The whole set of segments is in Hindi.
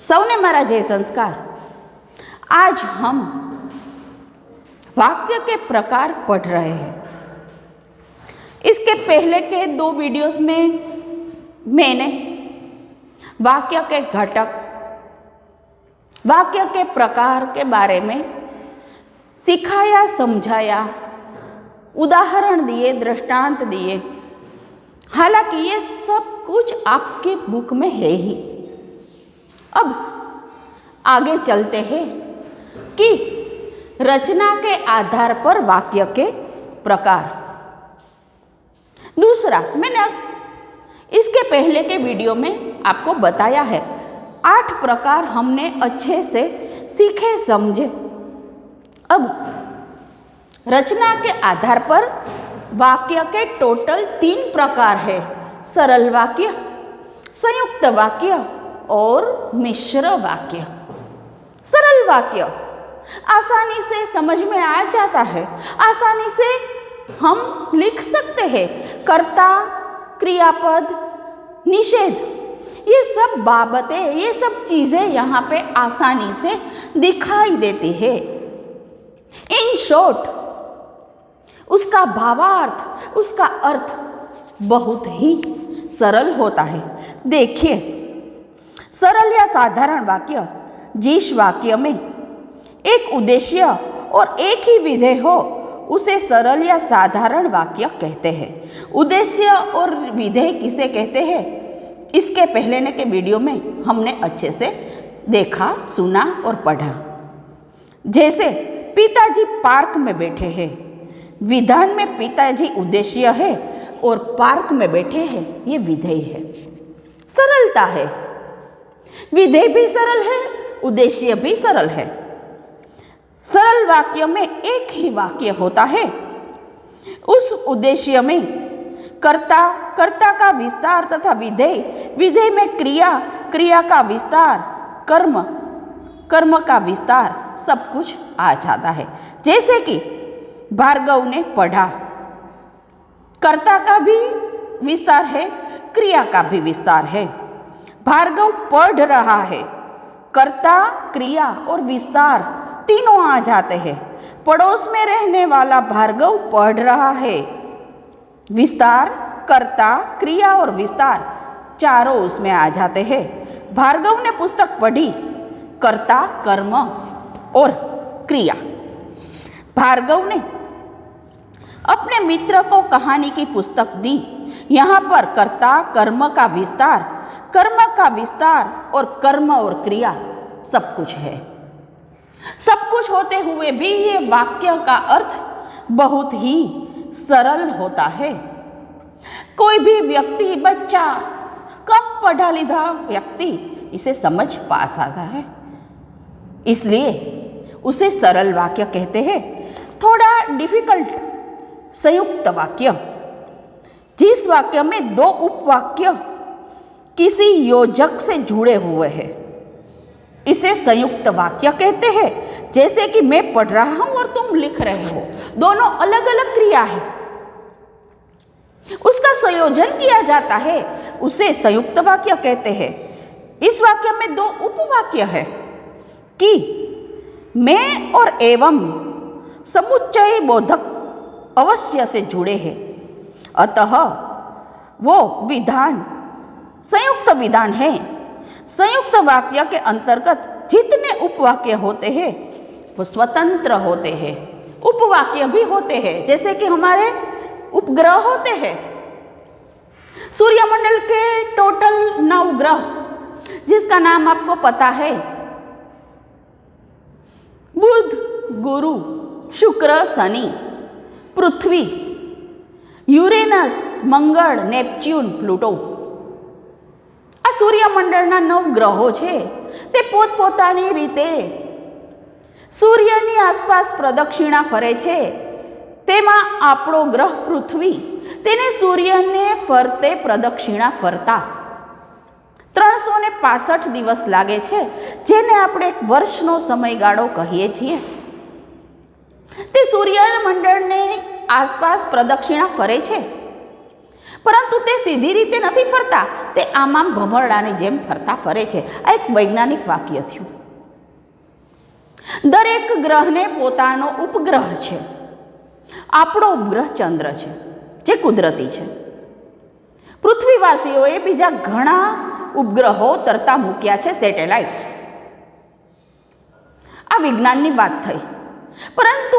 सौने मारा जय संस्कार। आज हम वाक्य के प्रकार पढ़ रहे हैं। इसके पहले के 2 वीडियोस में मैंने वाक्य के घटक, वाक्य के प्रकार के बारे में सिखाया, समझाया, उदाहरण दिए, दृष्टांत दिए। हालांकि ये सब कुछ आपकी बुक में है ही। अब आगे चलते हैं कि रचना के आधार पर वाक्य के प्रकार। दूसरा, मैंने इसके पहले के वीडियो में आपको बताया है, 8 प्रकार हमने अच्छे से सीखे, समझे। अब रचना के आधार पर वाक्य के टोटल 3 प्रकार है: सरल वाक्य, संयुक्त वाक्य और मिश्र वाक्य। सरल वाक्य आसानी से समझ में आ जाता है, आसानी से हम लिख सकते हैं। कर्ता, क्रियापद, निषेध, ये सब बाबतें, ये सब चीज़ें यहाँ पे आसानी से दिखाई देती है। इन शॉर्ट, उसका भावार्थ, उसका अर्थ बहुत ही सरल होता है। देखिए, सरल या साधारण वाक्य, जिस वाक्य में एक उद्देश्य और एक ही विधेय हो, उसे सरल या साधारण वाक्य कहते हैं। उद्देश्य और विधेय किसे कहते हैं, इसके पहले के वीडियो में हमने अच्छे से देखा, सुना और पढ़ा। जैसे पिताजी पार्क में बैठे हैं, विधान में पिताजी उद्देश्य है और पार्क में बैठे हैं, ये विधेय है। सरलता है, विधेय भी सरल है, उद्देश्य भी सरल है। सरल वाक्य में एक ही वाक्य होता है। उस उद्देश्य में कर्ता, कर्ता का विस्तार तथा विधेय, विधेय में क्रिया, क्रिया का विस्तार, कर्म, कर्म का विस्तार, सब कुछ आ जाता है। जैसे कि भार्गव ने पढ़ा, कर्ता का भी विस्तार है, क्रिया का भी विस्तार है। भार्गव पढ़ रहा है, कर्ता, क्रिया और विस्तार तीनों आ जाते हैं। पड़ोस में रहने वाला भार्गव पढ़ रहा है, विस्तार, कर्ता, क्रिया और विस्तार चारों उसमें आ जाते हैं। भार्गव ने पुस्तक पढ़ी, कर्ता, कर्म और क्रिया। भार्गव ने अपने मित्र को कहानी की पुस्तक दी, यहाँ पर कर्ता, कर्म का विस्तार, कर्म का विस्तार और कर्म और क्रिया सब कुछ है। सब कुछ होते हुए भी ये वाक्य का अर्थ बहुत ही सरल होता है। कोई भी व्यक्ति, बच्चा, कम पढ़ा लिखा व्यक्ति इसे समझ पा सकता है, इसलिए उसे सरल वाक्य कहते हैं। थोड़ा डिफिकल्ट संयुक्त वाक्य, जिस वाक्य में 2 उपवाक्य किसी योजक से जुड़े हुए हैं, इसे संयुक्त वाक्य कहते हैं। जैसे कि मैं पढ़ रहा हूं और तुम लिख रहे हो, दोनों अलग अलग क्रिया है, उसका संयोजन किया जाता है, उसे संयुक्त वाक्य कहते हैं। इस वाक्य में 2 उपवाक्य है कि मैं और एवं समुच्चय बोधक अवश्य से जुड़े हैं, अतः वो विधान संयुक्त विधान है। संयुक्त वाक्य के अंतर्गत जितने उपवाक्य होते हैं वो स्वतंत्र होते हैं। उपवाक्य भी होते हैं, जैसे कि हमारे उपग्रह होते हैं। सूर्यमंडल के टोटल 9 ग्रह, जिसका नाम आपको पता है, बुध, गुरु, शुक्र, शनि, पृथ्वी, यूरेनस, मंगल, नेपच्यून, प्लूटो। આ સૂર્યમંડળના 9 ગ્રહો છે, તે પોતપોતાની રીતે સૂર્યની આસપાસ પ્રદક્ષિણા ફરે છે। તેમાં આપણો ગ્રહ પૃથ્વી, તેને સૂર્યને ફરતે પ્રદક્ષિણા ફરતા 365 દિવસ લાગે છે, જેને આપણે એક વર્ષનો સમયગાળો કહીએ છીએ। તે સૂર્યમંડળને આસપાસ પ્રદક્ષિણા ફરે છે। પરંતુ તે સીધી રીતે નથી ફરતા, તે આમ ભમરડાની જેમ ફરતા ફરે છે. આ એક વૈજ્ઞાનિક વાક્ય થયું. દરેક ગ્રહને પોતાનો ઉપગ્રહ છે. આપણો ઉપગ્રહ ચંદ્ર છે, જે કુદરતી છે. પૃથ્વીવાસીઓએ બીજા ઘણા ઉપગ્રહો તરતા મૂક્યા છે, સેટેલાઇટ્સ. આ વિજ્ઞાનની વાત થઈ. परंतु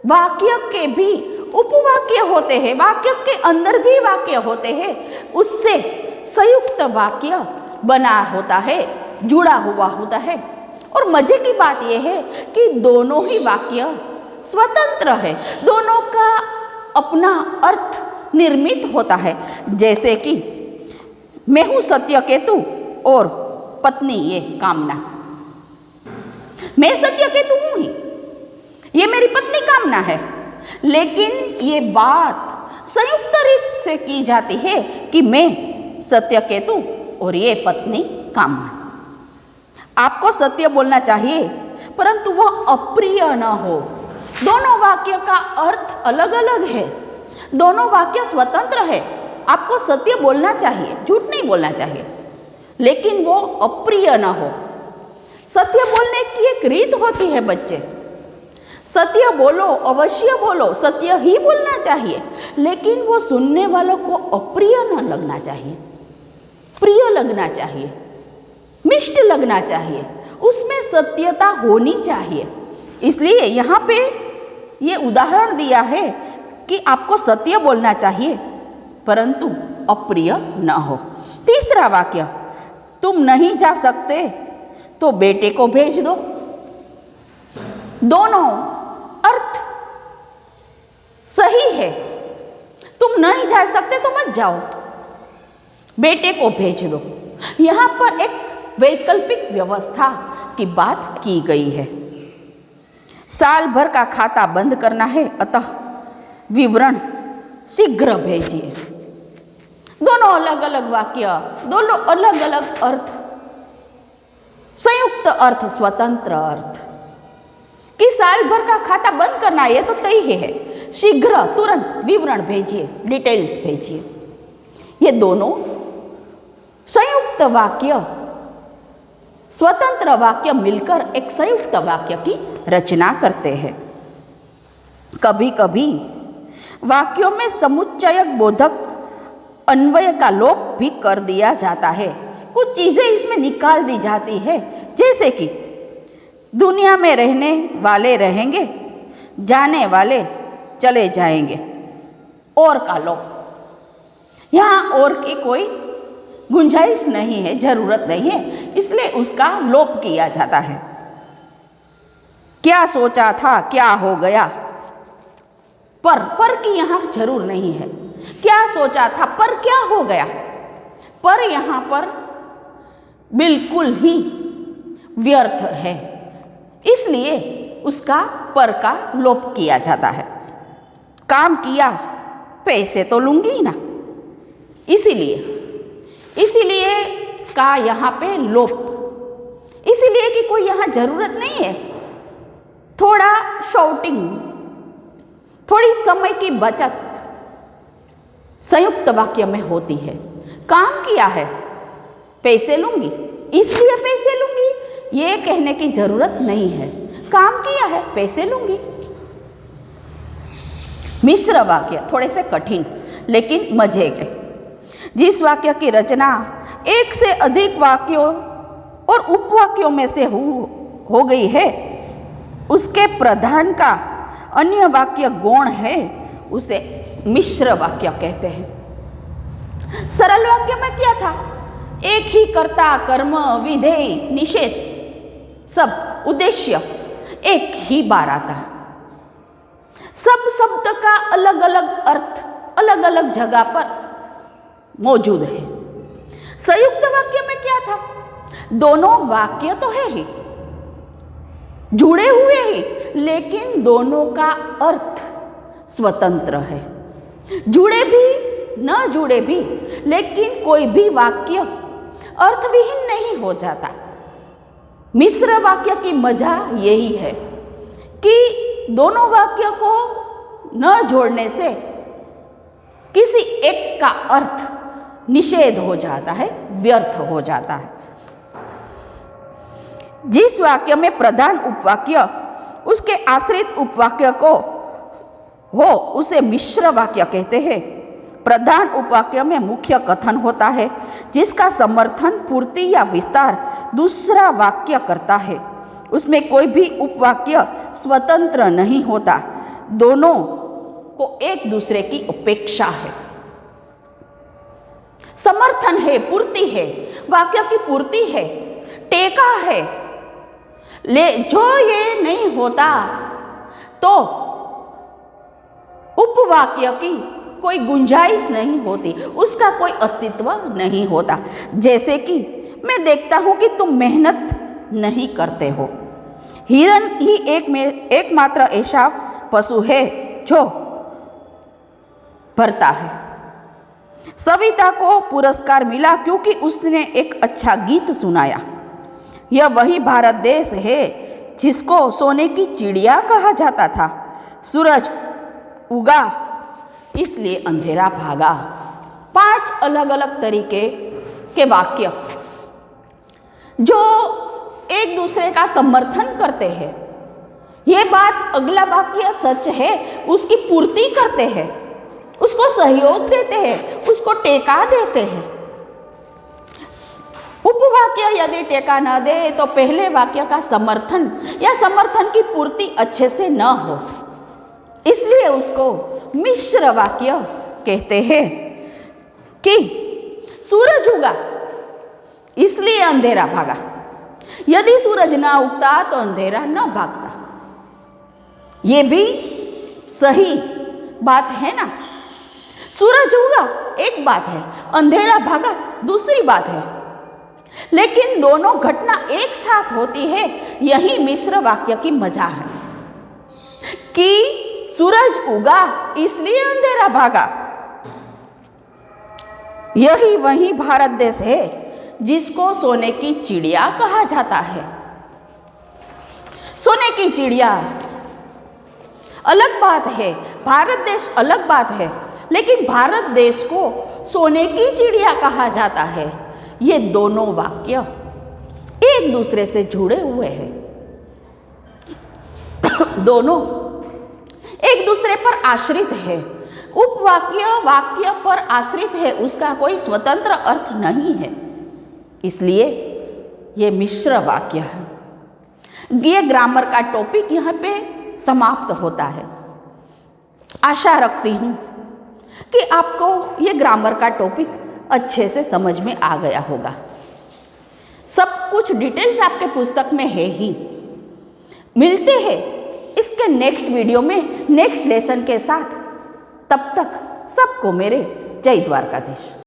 वाक्य के भी उपवाक्य होते हैं, वाक्य के अंदर भी वाक्य होते हैं, उससे संयुक्त वाक्य बना होता है, जुड़ा हुआ होता है. और मजे की बात यह है कि दोनों ही वाक्य स्वतंत्र है, दोनों का अपना अर्थ निर्मित होता है. जैसे कि मैं हूँ सत्यकेतु और पत्नी ये कामना. मैं सत्यकेतु हूँ ही, ये मेरी पत्नी कामना है, लेकिन ये बात संयुक्त रूप से की जाती है कि मैं सत्यकेतु और ये पत्नी कामना. आपको सत्य बोलना चाहिए, परंतु वह अप्रिय न हो. दोनों वाक्य का अर्थ अलग अलग है, दोनों वाक्य स्वतंत्र है. आपको सत्य बोलना चाहिए, झूठ नहीं बोलना चाहिए, लेकिन वो अप्रिय न हो. सत्य बोलने की एक रीत होती है बच्चे. सत्य बोलो, अवश्य बोलो, सत्य ही बोलना चाहिए, लेकिन वो सुनने वालों को अप्रिय न लगना चाहिए, प्रिय लगना चाहिए, मिष्ट लगना चाहिए, उसमें सत्यता होनी चाहिए. इसलिए यहाँ पे ये उदाहरण दिया है कि आपको सत्य बोलना चाहिए, परंतु अप्रिय न हो. तीसरा वाक्य, तुम नहीं जा सकते तो बेटे को भेज दो. दोनों अर्थ सही है. तुम नहीं जा सकते तो मत जाओ, बेटे को भेज दो. यहाँ पर एक वैकल्पिक व्यवस्था की बात की गई है. साल भर का खाता बंद करना है, अतः विवरण शीघ्र भेजिए. दोनों अलग अलग वाक्य, दोनों अलग अलग अर्थ, संयुक्त अर्थ, स्वतंत्र अर्थ. कि साल भर का खाता बंद करना है, ये तो तय है. शीघ्र, तुरंत विवरण भेजिए, डिटेल्स भेजिए. ये दोनों संयुक्त वाक्य, स्वतंत्र वाक्य मिलकर एक संयुक्त वाक्य की रचना करते हैं. कभी कभी वाक्यों में समुच्चयक बोधक अन्वय का लोप भी कर दिया जाता है. कुछ चीज़ें इसमें निकाल दी जाती है, जैसे कि दुनिया में रहने वाले रहेंगे, जाने वाले चले जाएंगे. और का लोप. यहाँ और की कोई गुंजाइश नहीं है, जरूरत नहीं है, इसलिए उसका लोप किया जाता है. क्या सोचा था क्या हो गया. पर की यहाँ जरूर नहीं है. क्या सोचा था, पर क्या हो गया. पर यहाँ पर बिल्कुल ही व्यर्थ है, इसलिए उसका पर का लोप किया जाता है. काम किया, पैसे तो लूंगी ना, इसीलिए का यहाँ पे लोप. इसीलिए कि कोई यहाँ जरूरत नहीं है. थोड़ा शॉर्टिंग, थोड़ी समय की बचत संयुक्त वाक्य में होती है. काम किया है, पैसे लूंगी, इसलिए पैसे लूंगी, ये कहने की जरूरत नहीं है. काम किया है, पैसे लूंगी. मिश्र वाक्य थोड़े से कठिन लेकिन मजे के. जिस वाक्य की रचना एक से अधिक वाक्यों और उपवाक्यों में से हो गई है, उसके प्रधान का अन्य वाक्य गौण है, उसे मिश्र वाक्य कहते हैं. सरल वाक्य में क्या था, एक ही कर्ता, कर्म, विधेय, निषेध, सब उद्देश्य एक ही बार आता. सब शब्द का अलग अलग अर्थ अलग अलग जगह पर मौजूद है. संयुक्त वाक्य में क्या था, दोनों वाक्य तो है ही, जुड़े हुए ही, लेकिन दोनों का अर्थ स्वतंत्र है. जुड़े भी न जुड़े भी, लेकिन कोई भी वाक्य अर्थविहीन नहीं हो जाता. मिश्र वाक्य की मजा यही है कि दोनों वाक्य को न जोड़ने से किसी एक का अर्थ निषेध हो जाता है, व्यर्थ हो जाता है। जिस वाक्य में प्रधान उपवाक्य उसके आश्रित उपवाक्य को हो उसे मिश्र वाक्य कहते हैं। प्रधान उपवाक्य में मुख्य कथन होता है जिसका समर्थन, पूर्ति या विस्तार दूसरा वाक्य करता है। उसमें कोई भी उपवाक्य स्वतंत्र नहीं होता, दोनों को एक दूसरे की अपेक्षा है। समर्थन है, पूर्ति है, वाक्य की पूर्ति है, टेका है। जो ये नहीं होता तो उपवाक्य की कोई गुंजाइश नहीं होती, उसका कोई अस्तित्व नहीं होता। जैसे कि मैं देखता हूं कि तुम मेहनत नहीं करते हो। हिरन ही एकमात्र ऐसा पशु है जो भरता है। सविता को पुरस्कार मिला क्योंकि उसने एक अच्छा गीत सुनाया। यह वही भारत देश है जिसको सोने की चिड़िया कहा जाता था। सूरज उगा इसलिए अंधेरा भागा। 5 अलग अलग तरीके के वाक्य जो एक दूसरे का समर्थन करते हैं। ये बात अगला वाक्य सच है उसकी पूर्ति करते हैं, उसको सहयोग देते हैं, उसको टेका देते हैं। उपवाक्य यदि टेका न दे तो पहले वाक्य का समर्थन या समर्थन की पूर्ति अच्छे से न हो, इसलिए उसको मिश्र वाक्य कहते हैं। कि सूरज उगा इसलिए अंधेरा भागा। यदि सूरज ना उगता तो अंधेरा न भागता। ये भी सही बात है ना। सूरज उगा एक बात है, अंधेरा भागा दूसरी बात है, लेकिन दोनों घटना एक साथ होती है। यही मिश्र वाक्य की मजा है कि सूरज उगा इसलिए अंधेरा भागा। यही वही भारत देश है जिसको सोने की चिड़िया कहा जाता है। सोने की चिड़िया अलग बात है, भारत देश अलग बात है, लेकिन भारत देश को सोने की चिड़िया कहा जाता है। ये दोनों वाक्य एक दूसरे से जुड़े हुए हैं। दोनों एक दूसरे पर आश्रित है। उपवाक्य वाक्य पर आश्रित है, उसका कोई स्वतंत्र अर्थ नहीं है, इसलिए ये मिश्र वाक्य है। ये ग्रामर का टॉपिक यहाँ पे समाप्त होता है। आशा रखती हूँ कि आपको ये ग्रामर का टॉपिक अच्छे से समझ में आ गया होगा। सब कुछ डिटेल्स आपके पुस्तक में है ही। मिलते हैं इसके नेक्स्ट वीडियो में नेक्स्ट लेसन के साथ। तब तक सबको मेरे जय द्वारकाधीश।